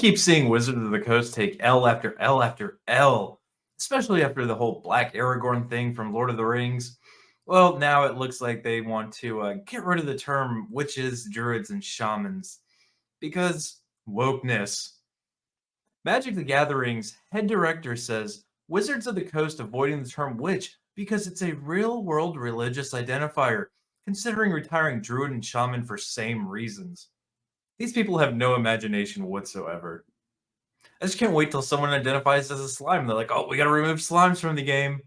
keep seeing Wizards of the Coast take L after L after L, especially after the whole Black Aragorn thing from Lord of the Rings. Well, now it looks like they want to get rid of the term witches, druids, and shamans because wokeness. Magic the Gathering's head director says Wizards of the Coast avoiding the term witch because it's a real-world religious identifier, considering retiring druid and shaman for same reasons. These people have no imagination whatsoever. I just can't wait till someone identifies as a slime. They're like, oh, we gotta remove slimes from the game.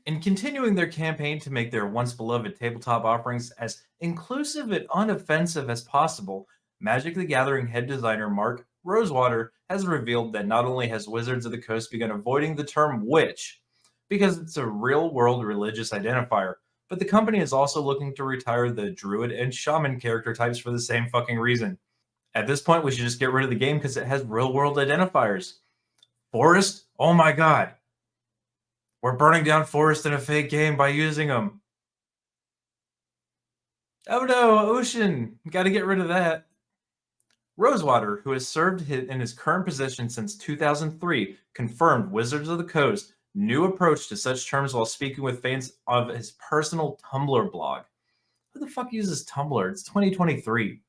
In continuing their campaign to make their once beloved tabletop offerings as inclusive and unoffensive as possible, Magic the Gathering head designer Mark Rosewater has revealed that not only has Wizards of the Coast begun avoiding the term witch, because it's a real-world religious identifier, but the company is also looking to retire the druid and shaman character types for the same fucking reason. At this point, we should just get rid of the game because it has real-world identifiers. Forest? Oh my god. We're burning down forest in a fake game by using them. Oh no, ocean. Gotta get rid of that. Rosewater, who has served in his current position since 2003, confirmed Wizards of the Coast's new approach to such terms while speaking with fans of his personal Tumblr blog. Who the fuck uses Tumblr? It's 2023.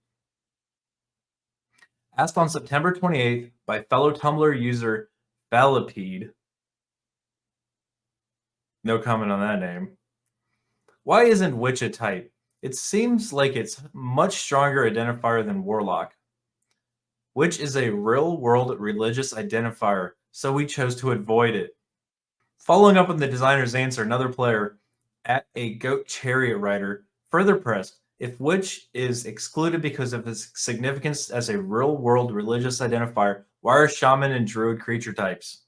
Asked on September 28th by fellow Tumblr user Valipede. No comment on that name. Why isn't Witch a type? It seems like it's much stronger identifier than Warlock. Witch is a real-world religious identifier, so we chose to avoid it. Following up on the designer's answer, another player, at a Goat Chariot Rider, further pressed, if Witch is excluded because of its significance as a real-world religious identifier, why are Shaman and Druid creature types?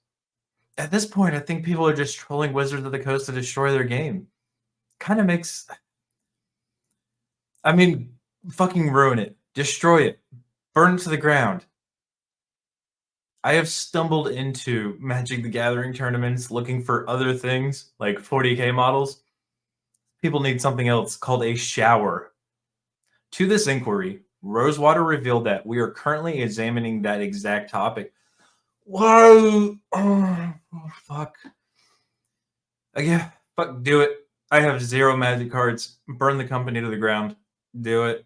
At this point, I think people are just trolling Wizards of the Coast to destroy their game. Kind of makes... I mean, fucking ruin it. Destroy it. Burn it to the ground. I have stumbled into Magic the Gathering tournaments looking for other things, like 40k models. People need something else called a shower. To this inquiry, Rosewater revealed that we are currently examining that exact topic. Whoa! Oh, fuck. Yeah, fuck, do it. I have 0 Magic cards. Burn the company to the ground. Do it.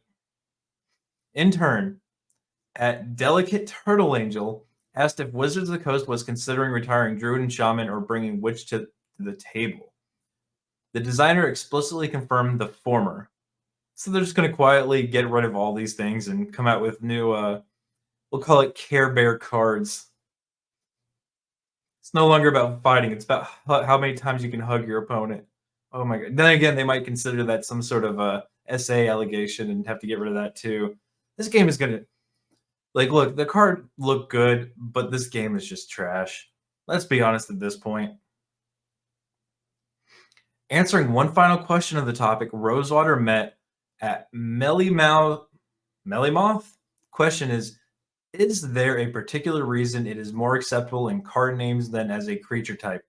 In turn, at Delicate Turtle Angel, asked if Wizards of the Coast was considering retiring Druid and Shaman or bringing Witch to the table. The designer explicitly confirmed the former. So they're just going to quietly get rid of all these things and come out with new, we'll call it Care Bear cards. It's no longer about fighting. It's about how many times you can hug your opponent. Oh my god. Then again, they might consider that some sort of SA allegation and have to get rid of that too. This game is going to... Like, look, the card looked good, but this game is just trash. Let's be honest at this point. Answering one final question of the topic, Rosewater met at Mellymoth. Question is there a particular reason it is more acceptable in card names than as a creature type?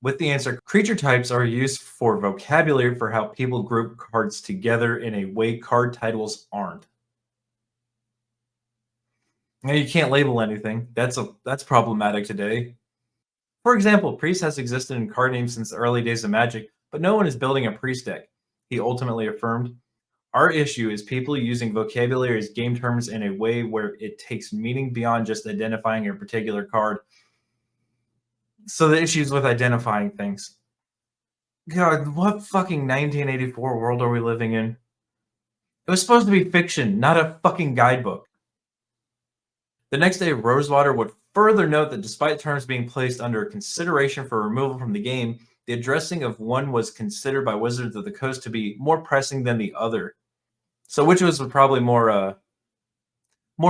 With the answer, creature types are used for vocabulary for how people group cards together in a way card titles aren't. Now, you can't label anything. That's problematic today. For example, Priest has existed in card names since the early days of Magic, but no one is building a Priest deck. He ultimately affirmed, our issue is people using vocabulary as game terms in a way where it takes meaning beyond just identifying a particular card. So the issues with identifying things. God, what fucking 1984 world are we living in? It was supposed to be fiction, not a fucking guidebook. The next day, Rosewater would further note that despite terms being placed under consideration for removal from the game, the addressing of one was considered by Wizards of the Coast to be more pressing than the other. So which was probably more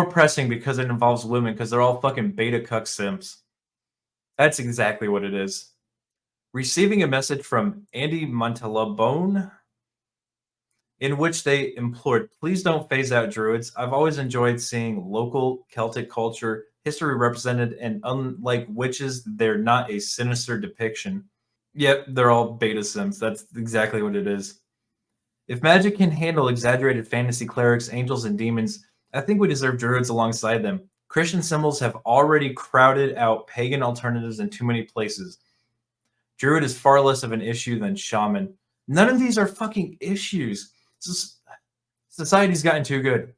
pressing because it involves women, because they're all fucking beta cuck simps. That's exactly what it is. Receiving a message from Andy Montalbone, in which they implored, please don't phase out druids. I've always enjoyed seeing local Celtic culture, history represented, and unlike witches, they're not a sinister depiction. Yep, they're all beta sims. That's exactly what it is. If Magic can handle exaggerated fantasy clerics, angels, and demons, I think we deserve druids alongside them. Christian symbols have already crowded out pagan alternatives in too many places. Druid is far less of an issue than shaman. None of these are fucking issues. Society's gotten too good.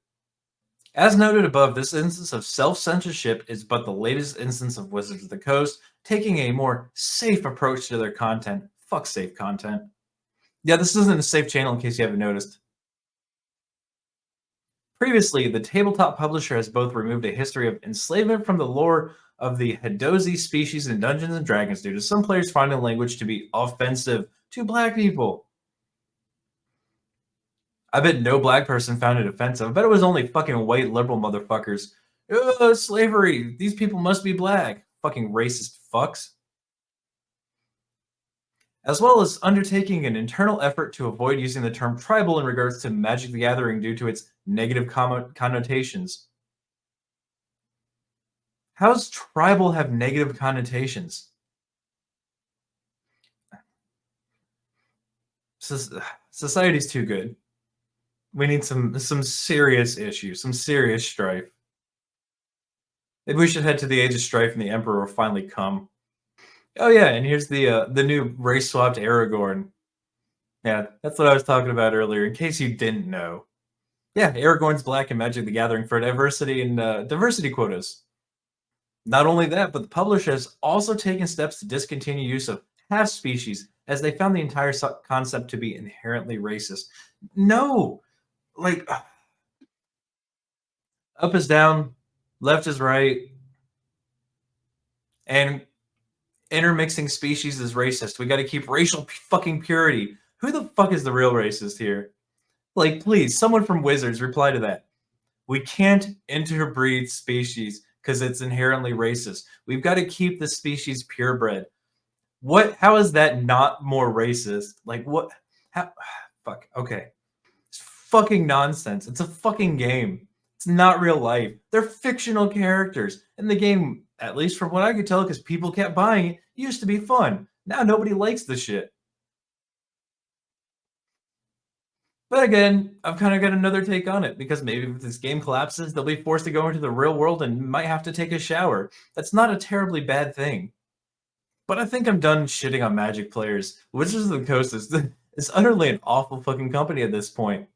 As noted above, this instance of self-censorship is but the latest instance of Wizards of the Coast taking a more safe approach to their content. Fuck safe content. Yeah, this isn't a safe channel in case you haven't noticed. Previously, the tabletop publisher has both removed a history of enslavement from the lore of the Hadozi species in Dungeons and Dragons due to some players finding language to be offensive to black people. I bet no black person found it offensive. I bet it was only fucking white liberal motherfuckers. Ugh, slavery. These people must be black. Fucking racist fucks. As well as undertaking an internal effort to avoid using the term tribal in regards to Magic the Gathering due to its negative connotations. How does tribal have negative connotations? Society's too good. We need some serious issues, some serious strife. Maybe we should head to the Age of Strife and the Emperor will finally come. Oh yeah, and here's the new race swapped Aragorn. Yeah, that's what I was talking about earlier. In case you didn't know, yeah, Aragorn's black in Magic the Gathering for diversity and diversity quotas. Not only that, but the publisher has also taken steps to discontinue use of half species as they found the entire concept to be inherently racist. No, like up is down, left is right, and intermixing species is racist. We got to keep racial fucking purity. Who the fuck is the real racist here? Like, please, someone from Wizards reply to that. We can't interbreed species because it's inherently racist. We've got to keep the species purebred. What? How is that not more racist? Like, what? How? Fuck. Okay. It's fucking nonsense. It's a fucking game. It's not real life. They're fictional characters. And the game, at least from what I could tell, because people kept buying it, used to be fun. Now nobody likes the shit. But again, I've kind of got another take on it, because maybe if this game collapses, they'll be forced to go into the real world and might have to take a shower. That's not a terribly bad thing. But I think I'm done shitting on Magic players. Wizards of the Coast is utterly an awful fucking company at this point.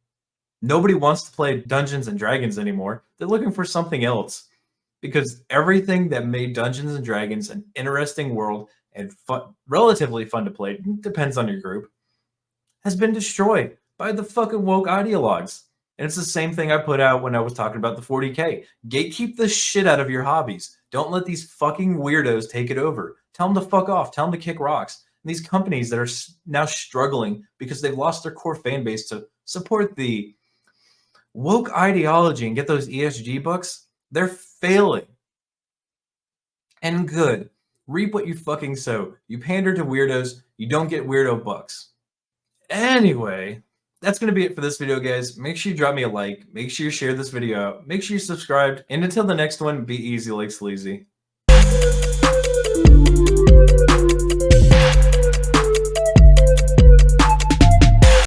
Nobody wants to play Dungeons and Dragons anymore. They're looking for something else. Because everything that made Dungeons and Dragons an interesting world and relatively fun to play, depends on your group, has been destroyed by the fucking woke ideologues. And it's the same thing I put out when I was talking about the 40K. Gatekeep the shit out of your hobbies. Don't let these fucking weirdos take it over. Tell them to fuck off. Tell them to kick rocks. And these companies that are now struggling because they've lost their core fan base to support the woke ideology and get those ESG bucks, they're failing. And good. Reap what you fucking sow. You pander to weirdos, you don't get weirdo bucks. Anyway, that's going to be it for this video, guys. Make sure you drop me a like. Make sure you share this video out. Make sure you're subscribed. And until the next one, be easy like sleazy.